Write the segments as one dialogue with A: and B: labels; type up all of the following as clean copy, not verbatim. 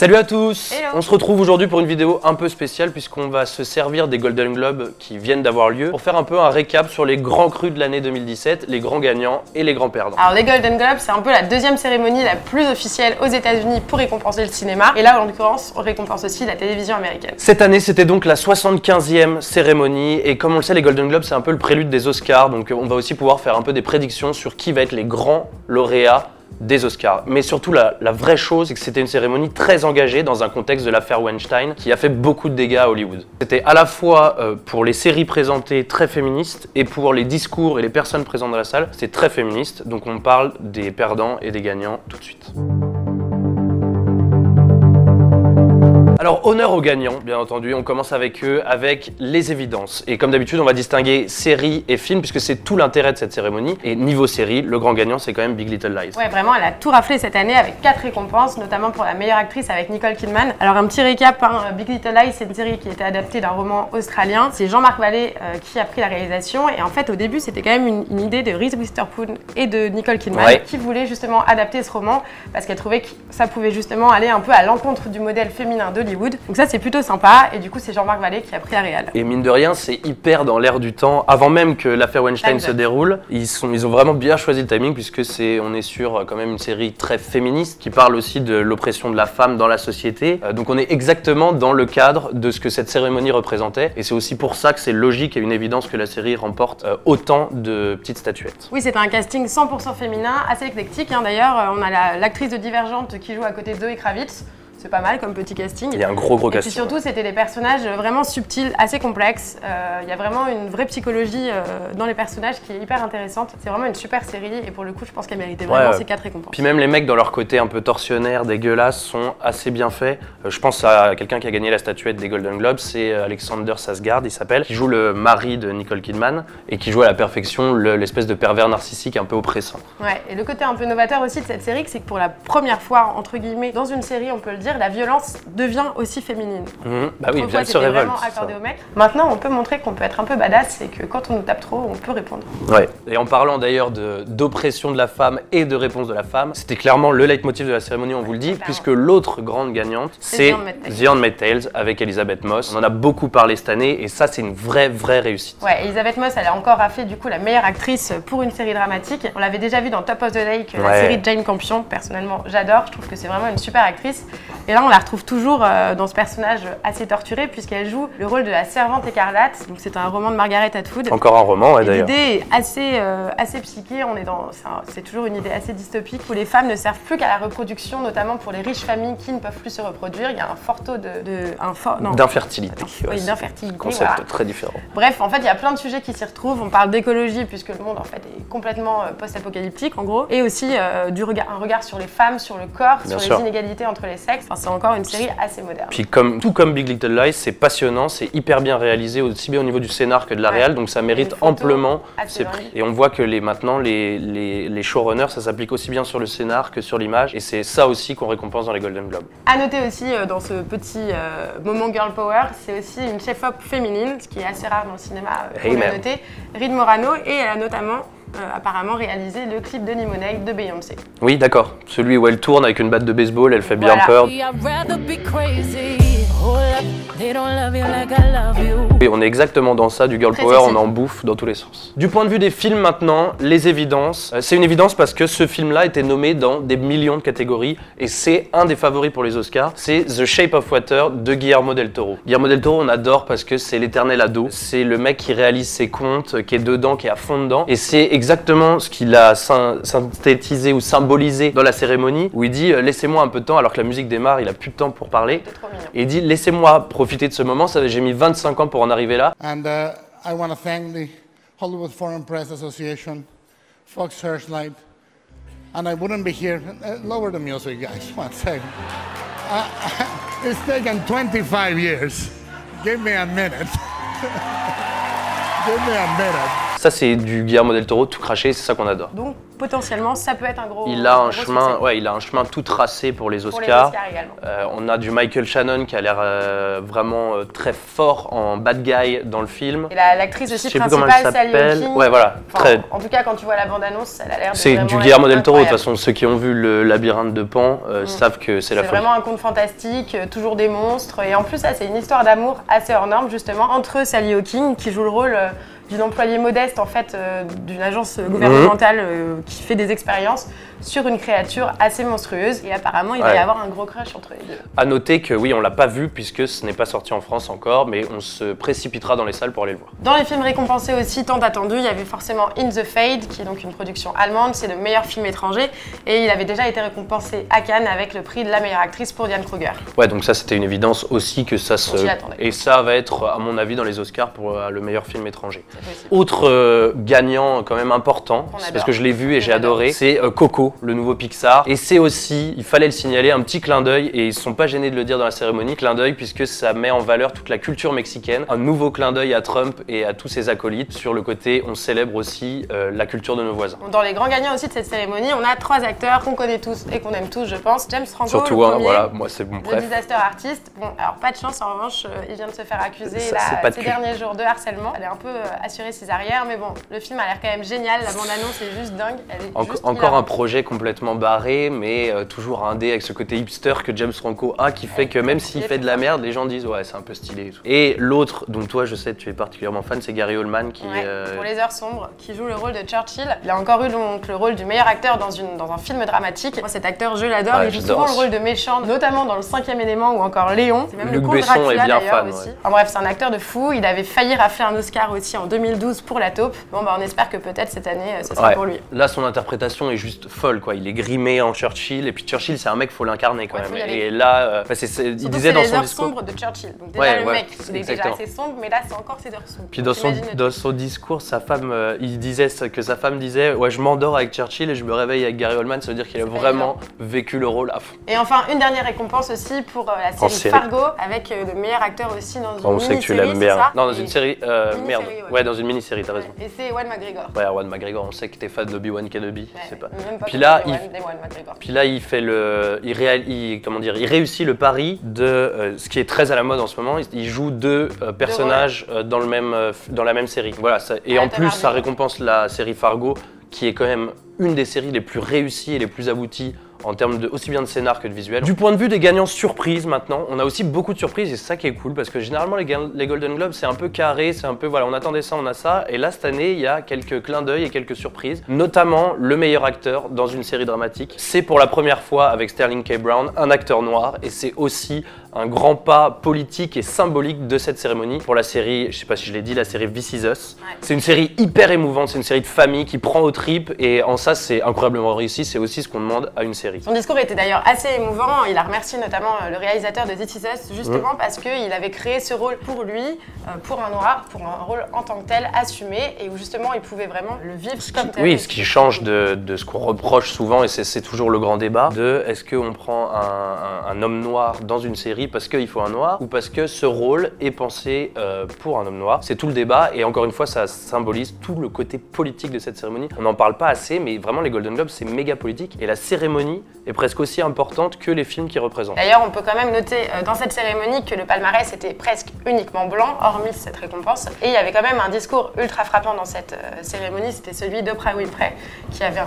A: Salut à tous.
B: Hello.
A: On se retrouve aujourd'hui pour une vidéo un peu spéciale puisqu'on va se servir des Golden Globes qui viennent d'avoir lieu pour faire un peu un récap sur les grands crus de l'année 2017, les grands gagnants et les grands perdants.
B: Alors les Golden Globes, c'est un peu la deuxième cérémonie la plus officielle aux États-Unis pour récompenser le cinéma. Et là, en l'occurrence, on récompense aussi la télévision américaine.
A: Cette année, c'était donc la 75e cérémonie et comme on le sait, les Golden Globes, c'est un peu le prélude des Oscars, donc on va aussi pouvoir faire un peu des prédictions sur qui va être les grands lauréats des Oscars. Mais surtout, la vraie chose, c'est que c'était une cérémonie très engagée dans un contexte de l'affaire Weinstein qui a fait beaucoup de dégâts à Hollywood. C'était à la fois pour les séries présentées très féministes et pour les discours et les personnes présentes dans la salle, c'est très féministe. Donc on parle des perdants et des gagnants tout de suite. Alors, honneur aux gagnants, bien entendu, on commence avec eux, avec les évidences. Et comme d'habitude, on va distinguer séries et films, puisque c'est tout l'intérêt de cette cérémonie. Et niveau série, le grand gagnant, c'est quand même Big Little Lies.
B: Ouais, vraiment, elle a tout raflé cette année avec 4 récompenses, notamment pour la meilleure actrice avec Nicole Kidman. Alors, un petit récap, hein, Big Little Lies, c'est une série qui a été adaptée d'un roman australien. C'est Jean-Marc Vallée qui a pris la réalisation. Et en fait, au début, c'était quand même une idée de Reese Witherspoon et de Nicole Kidman qui voulaient justement adapter ce roman parce qu'elle trouvait que ça pouvait justement aller un peu à l'encontre du modèle féminin d'Hollywood. Donc ça, c'est plutôt sympa. Et du coup, c'est Jean-Marc Vallée qui a pris la réal.
A: Et mine de rien, c'est hyper dans l'air du temps. Avant même que l'affaire Weinstein se déroule, ils ont vraiment bien choisi le timing puisque on est sur quand même une série très féministe qui parle aussi de l'oppression de la femme dans la société. Donc on est exactement dans le cadre de ce que cette cérémonie représentait. Et c'est aussi pour ça que c'est logique et une évidence que la série remporte autant de petites statuettes.
B: Oui, c'est un casting 100% féminin, assez éclectique. Hein. D'ailleurs, on a l'actrice de Divergente qui joue à côté de Zoé Kravitz. C'est pas mal comme petit casting.
A: Il y a un gros casting.
B: Et puis surtout, c'était des personnages vraiment subtils, assez complexes. Il y a vraiment une vraie psychologie dans les personnages qui est hyper intéressante. C'est vraiment une super série et pour le coup, je pense qu'elle méritait vraiment ces 4 récompenses.
A: Puis même les mecs dans leur côté un peu torsionnaire, dégueulasse, sont assez bien faits. Je pense à quelqu'un qui a gagné la statuette des Golden Globes, c'est Alexander Skarsgård, il s'appelle, qui joue le mari de Nicole Kidman et qui joue à la perfection l'espèce de pervers narcissique un peu oppressant.
B: Ouais, et le côté un peu novateur aussi de cette série, c'est que pour la première fois, entre guillemets, dans une série, on peut le dire, la violence devient aussi féminine.
A: Bah oui,
B: elle
A: se révolte.
B: Vraiment accordé aux mecs. Maintenant, on peut montrer qu'on peut être un peu badass et que quand on nous tape trop, on peut répondre.
A: Ouais. Et en parlant d'ailleurs d'oppression de la femme et de réponse de la femme, c'était clairement le leitmotiv de la cérémonie, on vous le dit, puisque l'autre grande gagnante, c'est The Handmaid's Tale avec Elisabeth Moss. On en a beaucoup parlé cette année et ça, c'est une vraie réussite.
B: Ouais, Elisabeth Moss, elle a encore raflé du coup la meilleure actrice pour une série dramatique. On l'avait déjà vu dans Top of the Lake, la série de Jane Campion. Personnellement, j'adore. Je trouve que c'est vraiment une super actrice. Et là, on la retrouve toujours dans ce personnage assez torturé puisqu'elle joue le rôle de la servante écarlate. Donc c'est un roman de Margaret Atwood.
A: Encore un roman, ouais, d'ailleurs.
B: L'idée est assez psyché. C'est toujours une idée assez dystopique où les femmes ne servent plus qu'à la reproduction, notamment pour les riches familles qui ne peuvent plus se reproduire. Il y a un fort taux
A: d'infertilité.
B: Oui, d'infertilité.
A: Concept très différent.
B: Bref, en fait, il y a plein de sujets qui s'y retrouvent. On parle d'écologie puisque le monde en fait est complètement post-apocalyptique en gros, et aussi un regard sur les femmes, sur le corps, sur les inégalités entre les sexes. Enfin, c'est encore une série assez moderne.
A: Puis tout comme Big Little Lies, c'est passionnant, c'est hyper bien réalisé, aussi bien au niveau du scénar que de la réal, donc ça mérite amplement ses prix. Et on voit que maintenant, les showrunners, ça s'applique aussi bien sur le scénar que sur l'image, et c'est ça aussi qu'on récompense dans les Golden Globes.
B: À noter aussi dans ce petit moment girl power, c'est aussi une chef-op féminine, ce qui est assez rare dans le cinéma, pour le noter, Reed Morano, et elle a notamment apparemment réalisé le clip de Lemonade de Beyoncé.
A: Oui, d'accord. Celui où elle tourne avec une batte de baseball, elle fait bien peur. Et on est exactement dans ça, du girl power, on en bouffe dans tous les sens. Du point de vue des films maintenant, les évidences, c'est une évidence parce que ce film-là a été nommé dans des millions de catégories et c'est un des favoris pour les Oscars, c'est The Shape of Water de Guillermo del Toro. Guillermo del Toro, on adore parce que c'est l'éternel ado, c'est le mec qui réalise ses contes, qui est dedans, qui est à fond dedans, et c'est exactement ce qu'il a synthétisé ou symbolisé dans la cérémonie où il dit laissez-moi un peu de temps alors que la musique démarre, il a plus de temps pour parler. Et il dit laissez-moi profiter de ce moment, j'ai mis 25 ans pour en arriver là.
C: And I want to thank the Hollywood Foreign Press Association, Fox Searchlight, and I wouldn't be here. Lower the music, guys. One second. It's taken 25 years. Give me a minute. Give me a minute.
A: Ça, c'est du Guillermo del Toro tout craché, c'est ça qu'on adore.
B: Donc, potentiellement, ça peut être un gros
A: Il a un
B: succès.
A: chemin, ouais, il a un chemin tout tracé pour les
B: Pour les
A: Oscars.
B: Oscars également.
A: On a du Michael Shannon qui a l'air vraiment très fort en bad guy dans le film.
B: Et l'actrice aussi
A: Je sais plus comment elle
B: principale, Sally
A: s'appelle.
B: Hawkins.
A: Ouais, voilà.
B: Enfin, en tout cas, quand tu vois la bande-annonce, elle a l'air de
A: C'est
B: vraiment
A: du
B: être
A: Guillermo del Toro. De toute
B: incroyable.
A: façon, ceux qui ont vu le labyrinthe de Pan savent que c'est la
B: C'est
A: folie.
B: vraiment un conte fantastique, toujours des monstres. Et en plus, ça, c'est une histoire d'amour assez hors norme, justement, entre Sally Hawkins, qui joue le rôle d'une employée modeste, en fait, d'une agence gouvernementale qui fait des expériences sur une créature assez monstrueuse. Et apparemment, il va y avoir un gros crush entre les deux.
A: À noter que oui, on l'a pas vu puisque ce n'est pas sorti en France encore, mais on se précipitera dans les salles pour aller le voir.
B: Dans les films récompensés aussi, tant attendus, il y avait forcément In the Fade, qui est donc une production allemande, c'est le meilleur film étranger. Et il avait déjà été récompensé à Cannes avec le prix de la meilleure actrice pour Diane Kruger.
A: Ouais, donc ça c'était une évidence aussi que ça se...
B: On s'y attendait.
A: Et ça va être, à mon avis, dans les Oscars pour le meilleur film étranger. Autre gagnant quand même important, c'est parce que je l'ai vu et j'ai adoré, c'est Coco, le nouveau Pixar. Et c'est aussi, il fallait le signaler, un petit clin d'œil, et ils sont pas gênés de le dire dans la cérémonie, clin d'œil puisque ça met en valeur toute la culture mexicaine. Un nouveau clin d'œil à Trump et à tous ses acolytes sur le côté, on célèbre aussi la culture de nos voisins.
B: Dans les grands gagnants aussi de cette cérémonie, on a 3 acteurs qu'on connaît tous et qu'on aime tous, je pense. James Franco,
A: Surtout
B: le
A: un,
B: premier,
A: voilà, moi c'est mon
B: le
A: préf.
B: disaster artist. Bon, alors pas de chance, en revanche, il vient de se faire accuser
A: Ça,
B: là,
A: c'est pas de
B: ces
A: cul.
B: derniers jours de harcèlement. Elle est un peu assurée ses arrières, mais bon, le film a l'air quand même génial. La bande-annonce est juste dingue. Elle est juste
A: Encore
B: hilarante.
A: un projet complètement barré, mais toujours indé avec ce côté hipster que James Franco a, qui fait que même s'il fait de la merde, les gens disent ouais c'est un peu stylé et tout. Et l'autre dont toi je sais que tu es particulièrement fan, c'est Gary Oldman qui...
B: Ouais, pour Les Heures Sombres, qui joue le rôle de Churchill. Il a encore eu donc le rôle du meilleur acteur dans un film dramatique. Moi cet acteur je l'adore,
A: Ouais,
B: il joue
A: j'adore
B: souvent le rôle de méchant, notamment dans le 5e élément ou encore Léon. C'est même
A: Luc
B: le comte
A: Besson
B: Dracula
A: est bien
B: d'ailleurs
A: fan,
B: aussi.
A: ouais.
B: En bref, c'est un acteur de fou, il avait failli rafler un Oscar aussi en 2012 pour La Taupe. Bon bah on espère que peut-être cette année ce sera
A: Ouais.
B: pour lui.
A: Là son interprétation est juste folle quoi, il est grimé en Churchill, et puis Churchill c'est un mec, faut l'incarner quand
B: Ouais,
A: même.
B: faut y aller.
A: Et là, il
B: Surtout
A: disait
B: c'est
A: dans
B: les
A: son
B: heures
A: discours...
B: sombres de Churchill. Donc déjà
A: Ouais,
B: le
A: ouais,
B: mec, il est déjà
A: exactement.
B: assez sombre, mais là c'est encore ses heures sombres.
A: Puis
B: Donc, imagine le
A: dans son discours, sa femme, il disait que sa femme disait ouais je m'endors avec Churchill et je me réveille avec Gary Oldman, ça veut dire qu'il a
B: C'est pas
A: vraiment vécu le rôle à fond.
B: Et enfin, une dernière récompense aussi pour la série
A: série.
B: Fargo, avec le meilleur acteur aussi dans une
A: On sait que tu
B: mini-série,
A: l'aimes
B: c'est
A: bien.
B: ça
A: Non, dans une série,
B: Mini-série,
A: merde.
B: ouais.
A: Ouais, dans une mini-série, t'as raison.
B: Et c'est Ewan McGregor.
A: Ouais, Ewan McGregor, on sait que t'es fan d'Obi-Wan Kenobi, je sais pas.
B: Même pas
A: Puis là,
B: Ewan McGregor.
A: Puis là, il fait il réussit le pari de ce qui est très à la mode en ce moment. Il joue deux personnages dans la même série. Voilà. Et en plus, ça récompense la série Fargo, qui est quand même une des séries les plus réussies et les plus abouties en termes aussi bien de scénar que de visuel. Du point de vue des gagnants surprises maintenant, on a aussi beaucoup de surprises et c'est ça qui est cool parce que généralement les Golden Globes c'est un peu carré, c'est un peu voilà, on attendait ça, on a ça, et là cette année il y a quelques clins d'œil et quelques surprises, notamment le meilleur acteur dans une série dramatique. C'est pour la première fois avec Sterling K. Brown, un acteur noir, et c'est aussi un grand pas politique et symbolique de cette cérémonie pour la série, je sais pas si je l'ai dit, la série This Is Us. Ouais. C'est une série hyper émouvante, c'est une série de famille qui prend aux tripes et en ça c'est incroyablement réussi, c'est aussi ce qu'on demande à une série.
B: Son discours était d'ailleurs assez émouvant, il a remercié notamment le réalisateur de This Is Us justement parce qu'il avait créé ce rôle pour lui, pour un noir, pour un rôle en tant que tel assumé et où justement il pouvait vraiment le vivre comme tel.
A: Oui, ce qui change de ce qu'on reproche souvent et c'est toujours le grand débat de est-ce qu'on prend un homme noir dans une série parce qu'il faut un noir ou parce que ce rôle est pensé pour un homme noir. C'est tout le débat et encore une fois ça symbolise tout le côté politique de cette cérémonie. On n'en parle pas assez mais vraiment les Golden Globes c'est méga politique et la cérémonie est presque aussi importante que les films qui représentent.
B: D'ailleurs on peut quand même noter dans cette cérémonie que le palmarès était presque uniquement blanc hormis cette récompense et il y avait quand même un discours ultra frappant dans cette cérémonie, c'était celui d'Oprah Winfrey qui avait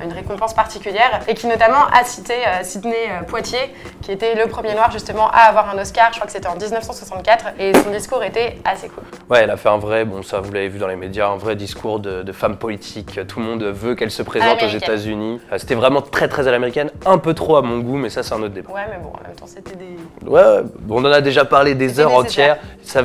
B: une récompense particulière et qui notamment a cité Sidney Poitier qui était le premier noir justement à avoir un Oscar, je crois que c'était en 1964 et son discours était assez cool.
A: Ouais, elle a fait un vrai, bon ça vous l'avez vu dans les médias, un vrai discours de femme politique, tout le monde veut qu'elle se présente aux États-Unis. C'était vraiment très à l'américaine, un peu trop à mon goût mais ça c'est un autre débat.
B: Ouais mais bon en même temps c'était des...
A: Ouais, on en a déjà parlé des heures entières,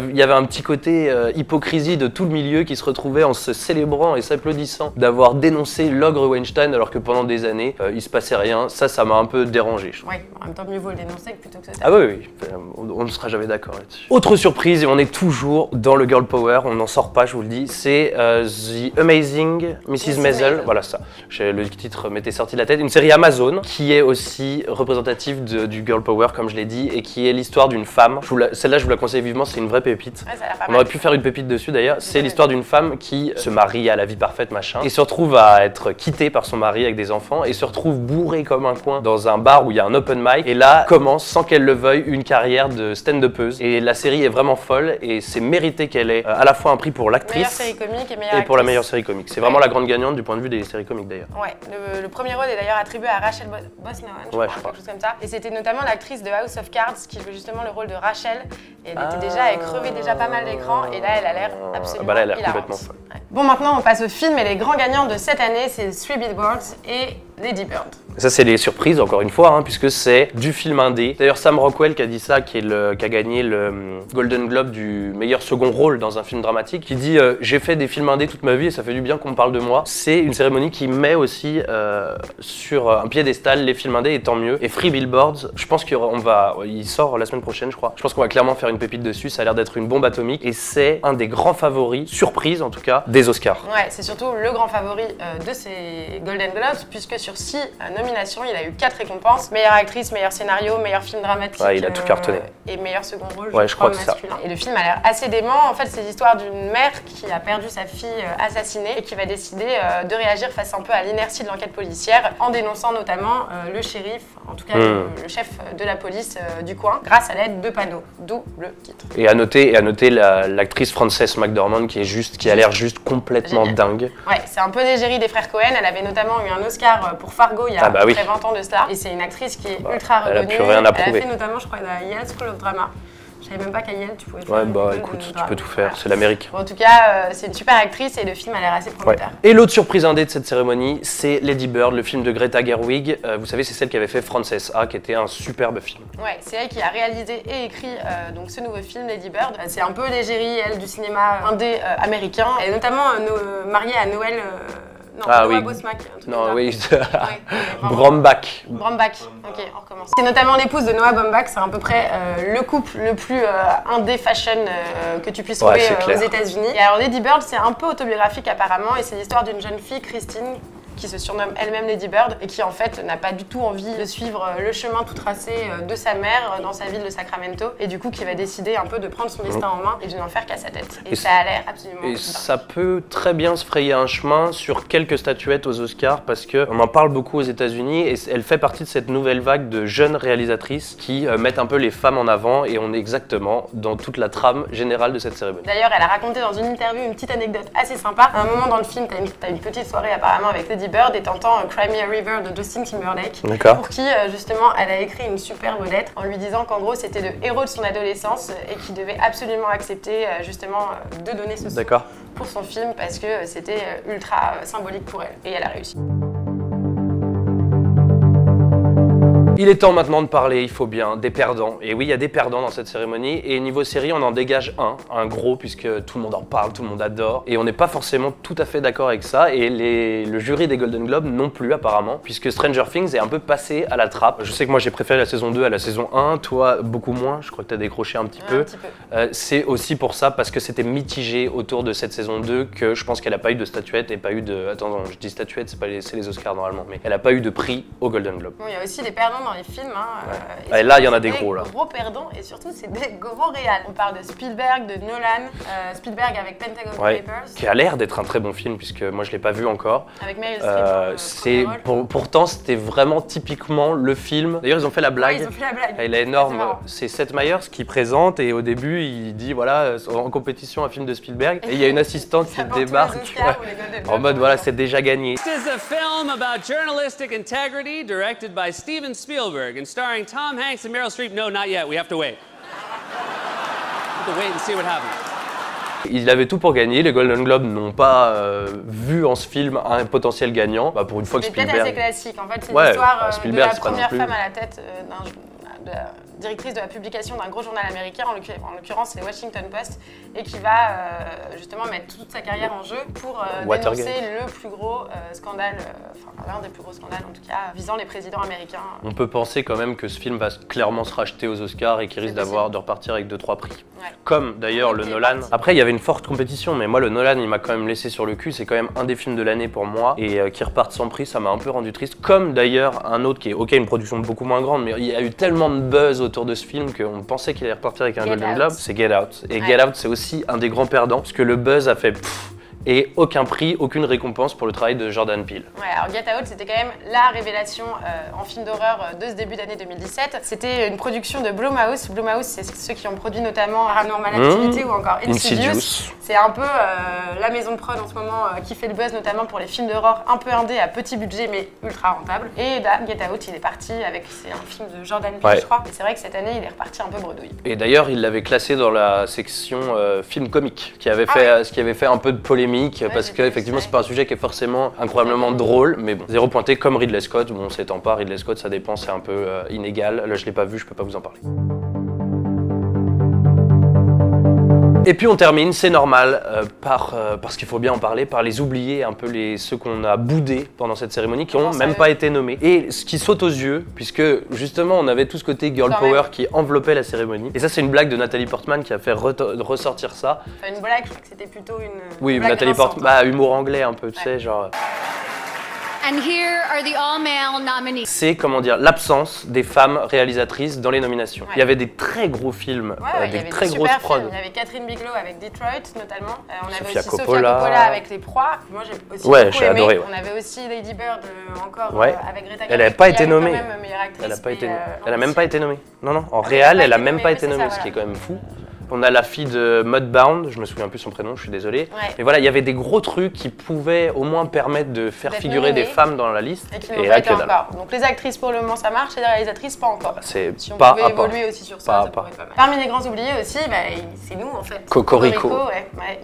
A: il y avait un petit côté hypocrisie de tout le milieu qui se retrouvait en se célébrant et s'applaudissant d'avoir dénoncé l'ogre Weinstein alors que pendant des années il se passait rien, ça m'a un peu dérangé.
B: Ouais, en même temps mieux vaut le dénoncer plutôt que ça.
A: Ah oui, on ne sera jamais d'accord là-dessus. Autre surprise, et on est toujours dans le girl power, on n'en sort pas je vous le dis, c'est The Amazing Mrs. Maisel, voilà ça, le titre m'était sorti de la tête, une série Amazon qui est aussi représentative du girl power comme je l'ai dit et qui est l'histoire d'une femme, celle-là je vous la conseille vivement, c'est une vraie pépite.
B: Ouais, ça a l'air pas
A: On
B: mal.
A: aurait pu faire une pépite dessus d'ailleurs. C'est l'histoire d'une femme qui se marie à la vie parfaite, machin, et se retrouve à être quittée par son mari avec des enfants et se retrouve bourrée comme un coin dans un bar où il y a un open mic. Et là commence, sans qu'elle le veuille, une carrière de stand-upeuse. Et la série est vraiment folle et c'est mérité qu'elle ait à la fois un prix pour l'actrice
B: Meilleure série comique et meilleure
A: et pour la
B: actrice.
A: meilleure série comique. C'est vraiment la grande gagnante du point de vue des séries comiques d'ailleurs.
B: Ouais, le premier rôle est d'ailleurs attribué à Rachel Brosnahan, je crois, quelque chose comme ça. Et c'était notamment l'actrice de House of Cards qui jouait justement le rôle de Rachel. Et elle crevait déjà pas mal d'écran et là elle a l'air absolument
A: Bah là, elle a l'air
B: hilarante.
A: complètement folle.
B: Ouais. Bon, maintenant on passe au film et les grands gagnants de cette année, c'est Three Billboards et Lady Bird.
A: Ça, c'est les surprises, encore une fois, hein, puisque c'est du film indé. D'ailleurs, Sam Rockwell qui a dit ça, qui a gagné le Golden Globe du meilleur second rôle dans un film dramatique, qui dit j'ai fait des films indés toute ma vie et ça fait du bien qu'on me parle de moi. C'est une cérémonie qui met aussi sur un piédestal les films indés, et tant mieux. Et Three Billboards, je pense il sort la semaine prochaine, je crois. Je pense qu'on va clairement faire une pépite dessus, ça a l'air d'être une bombe atomique et c'est un des grands favoris, surprise en tout cas, des Oscars.
B: Ouais, c'est surtout le grand favori de ces Golden Globes, puisque sur 6 nominations, il a eu 4 récompenses. Meilleure actrice, meilleur scénario, meilleur film dramatique.
A: Ouais, il a tout cartonné.
B: Et meilleur second rôle,
A: Ouais, je crois que c'est ça.
B: masculin. Et le film a l'air assez dément. En fait, c'est l'histoire d'une mère qui a perdu sa fille assassinée et qui va décider de réagir face un peu à l'inertie de l'enquête policière en dénonçant notamment le shérif, en tout cas le chef de la police du coin, grâce à l'aide de panneaux, d'où le titre.
A: Et à noter l'actrice Frances McDormand qui a l'air juste complètement dingue.
B: Ouais, c'est un peu l'égérie des frères Cohen. Elle avait notamment eu un Oscar pour Fargo il y a à peu près 20 ans de cela. Et c'est une actrice qui est ultra reconnue.
A: Elle a plus rien à prouver.
B: Elle a fait notamment, je crois, la Yale School of Drama. Je savais même pas qu'à Yale tu pouvais faire.
A: Ouais,
B: une
A: bah
B: école
A: écoute,
B: de
A: tu
B: drame.
A: peux tout faire, c'est l'Amérique.
B: Bon, en tout cas, c'est une super actrice et le film a l'air assez prometteur.
A: Ouais. Et l'autre surprise indé de cette cérémonie, c'est Lady Bird, le film de Greta Gerwig. Vous savez, c'est celle qui avait fait Frances A, qui était un superbe film.
B: Ouais, c'est elle qui a réalisé et écrit donc ce nouveau film, Lady Bird. C'est un peu l'égérie, elle, du cinéma indé américain. Elle est notamment mariée à Noël. Noah Baumbach.
A: Non, oui.
B: Ouais,
A: Brombach.
B: Brombach, ok, on recommence. C'est notamment l'épouse de Noah Baumbach, c'est à peu près le couple le plus indé fashion que tu puisses trouver aux États-Unis. Et alors Lady Bird, c'est un peu autobiographique apparemment, et c'est l'histoire d'une jeune fille, Christine, qui se surnomme elle-même Lady Bird et qui en fait n'a pas du tout envie de suivre le chemin tout tracé de sa mère dans sa ville de Sacramento, et du coup qui va décider un peu de prendre son destin en main et de n'en faire qu'à sa tête. Et ça a l'air absolument dingue.
A: Ça peut très bien se frayer un chemin sur quelques statuettes aux Oscars, parce qu'on en parle beaucoup aux États-Unis et elle fait partie de cette nouvelle vague de jeunes réalisatrices qui mettent un peu les femmes en avant, et on est exactement dans toute la trame générale de cette cérémonie.
B: D'ailleurs, elle a raconté dans une interview une petite anecdote assez sympa. À un moment dans le film, t'as une petite soirée apparemment avec Lady Bird et t'entends Cry Me a River de Justin Timberlake, pour qui justement elle a écrit une superbe lettre en lui disant qu'en gros c'était le héros de son adolescence et qu'il devait absolument accepter justement de donner ce son pour son film parce que c'était ultra symbolique pour elle, et elle a réussi.
A: Il est temps maintenant de parler, il faut bien, des perdants. Et oui, il y a des perdants dans cette cérémonie. Et niveau série, on en dégage un gros, puisque tout le monde en parle, tout le monde adore. Et on n'est pas forcément tout à fait d'accord avec ça. Et le jury des Golden Globes non plus, apparemment, puisque Stranger Things est un peu passé à la trappe. Je sais que moi, j'ai préféré la saison 2 à la saison 1. Toi, beaucoup moins. Je crois que tu as décroché un petit peu. C'est aussi pour ça, parce que c'était mitigé autour de cette saison 2, que je pense qu'elle n'a pas eu de statuette et pas eu de... Attends, je dis statuette, c'est les Oscars normalement. Mais elle n'a pas eu de prix au Golden Globe.
B: Bon, il y a aussi des perdants dans les films.
A: Et là, il y en a des gros là.
B: Gros perdants, et surtout c'est des gros réals. On parle de Spielberg, de Nolan, Spielberg avec Pentagon Papers.
A: Qui a l'air d'être un très bon film, puisque moi je l'ai pas vu encore.
B: Avec Meryl Streep.
A: Pourtant, c'était vraiment typiquement le film. D'ailleurs, ils ont fait la blague.
B: Ouais, ils ont fait la blague.
A: Elle est énorme. C'est Seth Meyers qui présente, et au début, il dit voilà, en compétition un film de Spielberg. Et il y a une assistante qui débarque en mode voilà, c'est déjà gagné.
D: This is a film about journalistic integrity directed by Steven Spielberg and starring Tom Hanks and Meryl Streep. No, not yet. We have to wait. We have to wait and see what happens.
A: Il avait tout pour gagner. Les Golden Globes n'ont pas vu en ce film un potentiel gagnant. Bah, pour une fois que Spielberg.
B: C'est peut-être assez classique. En fait, c'est l'histoire de la première
A: plus...
B: femme à la tête de la directrice de la publication d'un gros journal américain, en l'occurrence c'est Washington Post, et qui va justement mettre toute sa carrière en jeu pour dénoncer le plus gros scandale, l'un des plus gros scandales en tout cas, visant les présidents américains.
A: On peut penser quand même que ce film va clairement se racheter aux Oscars et qu'il risque de repartir avec 2-3 prix. Comme d'ailleurs le Nolan. Après, il y avait une forte compétition, mais moi, le Nolan, il m'a quand même laissé sur le cul. C'est quand même un des films de l'année pour moi. Et qui repartent sans prix, ça m'a un peu rendu triste. Comme d'ailleurs un autre qui est, ok, une production beaucoup moins grande, mais il y a eu tellement de buzz autour de ce film qu'on pensait qu'il allait repartir avec un Golden Globe. C'est Get Out. Et Get Out, c'est aussi un des grands perdants, parce que le buzz a fait et aucun prix, aucune récompense pour le travail de Jordan Peele.
B: Ouais, alors Get Out, c'était quand même la révélation en film d'horreur de ce début d'année 2017. C'était une production de Blumhouse. Blumhouse, c'est ceux qui ont produit notamment Paranormal Activity ou encore Insidious. C'est un peu la maison de prod en ce moment qui fait le buzz, notamment pour les films d'horreur un peu indés à petit budget mais ultra rentable. Et là, Get Out, il est parti avec, c'est un film de Jordan Peele, je crois. Et c'est vrai que cette année, il est reparti un peu bredouille.
A: Et d'ailleurs, il l'avait classé dans la section film comique, qui avait fait, ce qui avait fait un peu de polémique. Parce qu'effectivement, c'est pas un sujet qui est forcément incroyablement drôle, mais bon, 0 pointé comme Ridley Scott. Bon, on s'étend pas, Ridley Scott, ça dépend, c'est un peu inégal. Là, je l'ai pas vu, je peux pas vous en parler. Et puis on termine, c'est normal, parce qu'il faut bien en parler, par les oubliés, un peu ceux qu'on a boudés pendant cette cérémonie, qui n'ont même pas été nommés. Et ce qui saute aux yeux, puisque justement on avait tout ce côté girl power qui enveloppait la cérémonie. Et ça, c'est une blague de Nathalie Portman qui a fait ressortir ça.
B: Enfin, une blague, je crois que c'était plutôt une.
A: Oui, Nathalie Portman, bah, humour anglais un peu, tu sais, genre.
E: And here are the all-male nominees.
A: C'est, comment dire, l'absence des femmes réalisatrices dans les nominations. Il y avait des très gros films, des très grosses prods.
B: Il y avait Catherine Bigelow avec Detroit, notamment. On avait
A: Sophia
B: aussi
A: Coppola.
B: Sofia Coppola avec Les Proies. Moi, j'ai aussi beaucoup aimé.
A: Adoré.
B: On avait aussi Lady Bird encore avec Greta Gerwig.
A: Elle n'avait pas été nommée.
B: Elle
A: a même pas été nommée. Non, non, en réel, elle a même pas été nommée, ce qui est quand même fou. On a la fille de Mudbound, je me souviens plus son prénom, je suis désolé. Mais voilà, il y avait des gros trucs qui pouvaient au moins permettre de faire figurer des femmes dans la liste.
B: Et qui n'ont pas été encore. Donc les actrices pour le moment ça marche et les réalisatrices pas encore.
A: C'est
B: si on
A: pas
B: pouvait évoluer aussi sur ça, ça pourrait être pas mal. Parmi les grands oubliés aussi, c'est nous en fait.
A: Cocorico.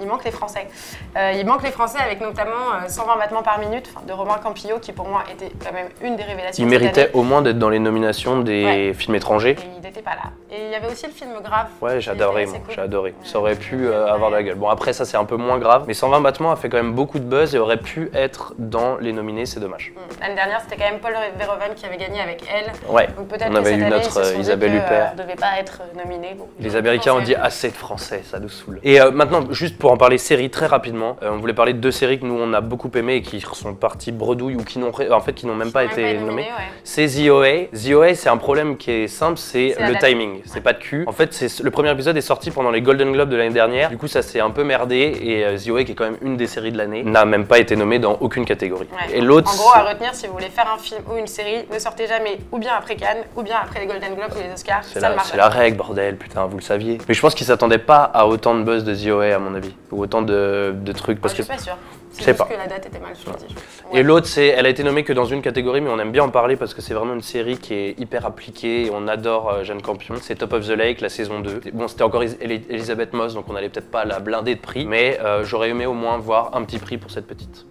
B: Il manque les Français. Il manque les Français avec notamment 120 battements par minute de Romain Campillo qui pour moi était quand même une des révélations.
A: Il méritait au moins d'être dans les nominations des films étrangers.
B: Et il n'était pas là. Et il y avait aussi le film Grave.
A: Ouais, j'ai adoré, moi. J'ai adoré. Ça aurait pu avoir de la gueule. Bon, après, ça, c'est un peu moins grave. Mais 120 battements a fait quand même beaucoup de buzz et aurait pu être dans les nominés, c'est dommage.
B: L'année dernière, c'était quand même Paul Verhoeven qui avait gagné avec Elle.
A: Ouais,
B: donc peut-être
A: on avait eu notre Isabelle Huppert.
B: Ne devait pas être nominé. Bon,
A: les Américains ont dit assez de français, ça nous saoule. Et maintenant, juste pour en parler séries très rapidement, on voulait parler de 2 séries que nous, on a beaucoup aimées et qui sont parties bredouilles ou qui n'ont même pas été nommées. C'est The OA. The OA, c'est un problème qui est simple, c'est le timing. C'est pas de cul. En fait, le premier épisode est sorti pendant les Golden Globes de l'année dernière. Du coup, ça s'est un peu merdé et The OA, qui est quand même une des séries de l'année, n'a même pas été nommée dans aucune catégorie. Et l'autre,
B: en gros, à retenir, si vous voulez faire un film ou une série, ne sortez jamais ou bien après Cannes ou bien après les Golden Globes ou les Oscars.
A: C'est la règle, bordel, putain, vous le saviez. Mais je pense qu'ils s'attendaient pas à autant de buzz de The OA, à mon avis, ou autant de trucs. Parce
B: je suis pas sûre.
A: Je sais pas.
B: Que la date était mal choisie.
A: Et l'autre, elle a été nommée que dans une catégorie, mais on aime bien en parler parce que c'est vraiment une série qui est hyper appliquée et on adore Jane Campion. C'est Top of the Lake, la saison 2. Bon, c'était encore Elisabeth Moss, donc on allait peut-être pas la blinder de prix, mais j'aurais aimé au moins voir un petit prix pour cette petite.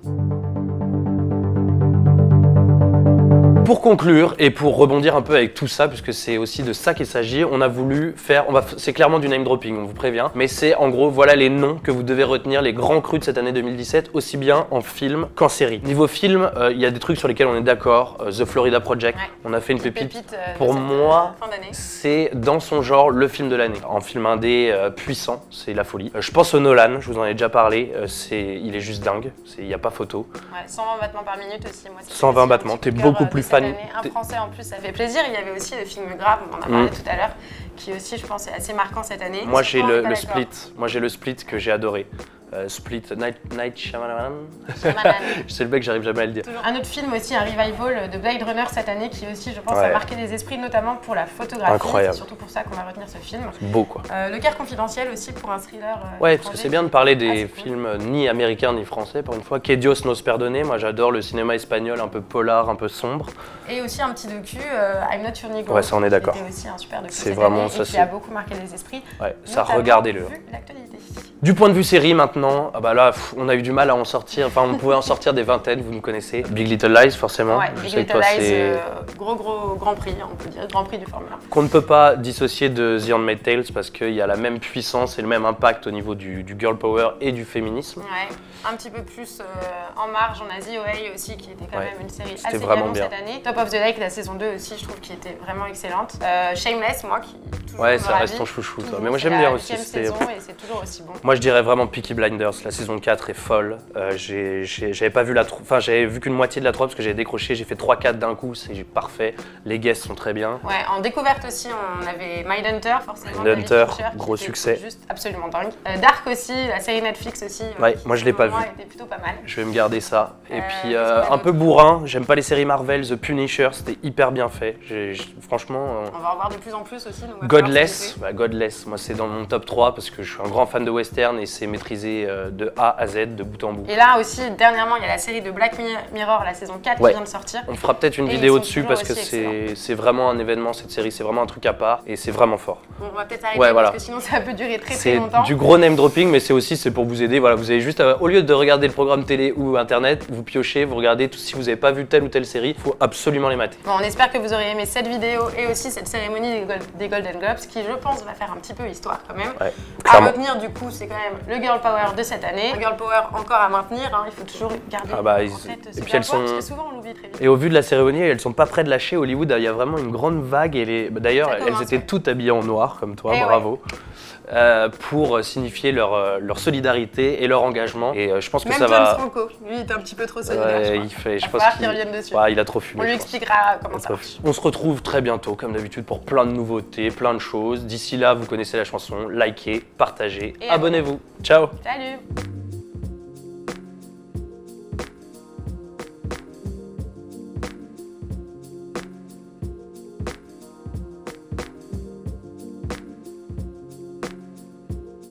A: Pour conclure et pour rebondir un peu avec tout ça, puisque c'est aussi de ça qu'il s'agit, on a voulu faire, c'est clairement du name dropping, on vous prévient, mais c'est en gros, voilà les noms que vous devez retenir, les grands crus de cette année 2017, aussi bien en film qu'en série. Niveau film, il y a des trucs sur lesquels on est d'accord, The Florida Project, on a fait une pépite. Pour moi, c'est dans son genre le film de l'année. En film indé puissant, c'est la folie. Je pense au Nolan, je vous en ai déjà parlé, il est juste dingue, il n'y a pas photo.
B: Ouais, 120 battements par minute aussi, moi.
A: 120 battements, t'es beaucoup plus fan.
B: Un français en plus, ça fait plaisir. Il y avait aussi le film Grave, on en a parlé tout à l'heure, qui aussi, je pense, est assez marquant cette année.
A: Moi, j'ai le Split. Moi, j'ai le Split que j'ai adoré. Split, Night Shyamalan. Je sais le mec, j'arrive jamais à le dire.
B: Un autre film aussi, un revival de Blade Runner cette année qui aussi, je pense, a marqué les esprits, notamment pour la photographie.
A: Incroyable.
B: C'est surtout pour ça qu'on va retenir ce film.
A: C'est beau, quoi.
B: Le Cœur confidentiel aussi pour un thriller.
A: Ouais, parce que c'est bien de parler des films ni américains ni français, pour une fois. Que Dios nos perdone. Moi, j'adore le cinéma espagnol, un peu polar, un peu sombre. Et
B: aussi un petit docu, I'm Not Your Negro.
A: Ouais, ça, on est d'accord.
B: C'était aussi un super docu.
A: C'est vraiment ça.
B: Qui a beaucoup marqué les esprits.
A: Ouais, ça, regardez-le. Du point de vue série maintenant, ah bah là, on a eu du mal à en sortir, enfin on pouvait en sortir des vingtaines, vous nous connaissez. Big Little Lies forcément.
B: Ouais, Big Little Lies, gros grand prix, on peut dire, grand prix du Formule 1.
A: Qu'on ne peut pas dissocier de The Handmaid's Tale parce qu'il y a la même puissance et le même impact au niveau du girl power et du féminisme.
B: Ouais, un petit peu plus en marge, on a The OA aussi qui était quand même une série assez canon cette année. Top of the Lake, la saison 2 aussi, je trouve qui était vraiment excellente. Shameless, moi qui toujours
A: Ouais,
B: me
A: ça reste
B: ravit.
A: ton chouchou, toi.
B: Toujours,
A: Mais moi,
B: c'est
A: j'aime bien
B: la
A: aussi.
B: 8e saison et c'est toujours aussi bon.
A: Moi, je dirais vraiment Peaky Blinders. La saison 4 est folle. J'avais pas vu enfin, j'avais vu qu'une moitié de la 3 parce que j'avais décroché. J'ai fait 3-4 d'un coup, c'est parfait. Les guests sont très bien.
B: Ouais, en découverte aussi, on avait Mindhunter, forcément.
A: Mindhunter,
B: David Fincher, qui
A: gros
B: était
A: succès.
B: Juste absolument dingue. Dark aussi, la série Netflix aussi.
A: Ouais,
B: qui,
A: moi, je l'ai
B: selon
A: pas
B: moi,
A: vu.
B: était plutôt pas mal.
A: Je vais me garder ça. Et puis,
B: qu'est-ce qu'on a
A: un peu
B: d'autre
A: bourrin. J'aime pas les séries Marvel. The Punisher, c'était hyper bien fait. Franchement.
B: On va en voir de plus en plus aussi. Donc va falloir
A: Godless,
B: s'écouter.
A: Godless, moi c'est dans mon top 3 parce que je suis un grand fan de western et c'est maîtrisé de A à Z, de bout en bout.
B: Et là aussi, dernièrement, il y a la série de Black Mirror, la saison 4
A: Ouais.
B: qui vient de sortir.
A: On fera peut-être une
B: Et ils
A: vidéo
B: sont
A: dessus
B: toujours
A: parce que
B: aussi
A: c'est vraiment un événement cette série, c'est vraiment un truc à part et c'est vraiment fort.
B: Bon, on va peut-être arrêter
A: Ouais, voilà.
B: parce que sinon ça peut durer très
A: C'est
B: longtemps.
A: du gros name dropping mais c'est aussi pour vous aider. Voilà, vous avez juste au lieu de regarder le programme télé ou internet, vous piochez, vous regardez si vous n'avez pas vu telle ou telle série, il faut absolument les mater.
B: Bon, on espère que vous aurez aimé cette vidéo et aussi cette cérémonie des Golden Globes qui, je pense, va faire un petit peu histoire quand même.
A: Ouais,
B: À
A: clairement.
B: retenir du coup, c'est quand même le Girl Power de cette année. Un Girl Power encore à maintenir, hein. Il faut toujours garder
A: Ah bah,
B: en
A: ils-
B: tête
A: et
B: ce
A: puis
B: Girl
A: elles
B: Power,
A: sont-
B: parce que souvent on l'oublie très vite.
A: Et au vu de la cérémonie, elles sont pas près de lâcher Hollywood, il y a vraiment une grande vague et d'ailleurs
B: Ça
A: elles
B: commence,
A: étaient
B: ouais.
A: toutes habillées en noir comme toi,
B: Et
A: bravo. Pour signifier leur solidarité et leur engagement. Et je pense que
B: Même
A: ça
B: James
A: va.
B: Franco, lui, il est un petit peu trop solidaire. je
A: Ouais,
B: crois.
A: il fait. Je
B: Va
A: pense
B: falloir qu'il revienne dessus.
A: Ouais, il a trop fumé.
B: On lui
A: je pense.
B: expliquera comment ça marche.
A: On se retrouve très bientôt, comme d'habitude, pour plein de nouveautés, plein de choses. D'ici là, vous connaissez la chanson, likez, partagez,
B: Et
A: abonnez-vous. Ciao.
B: Salut!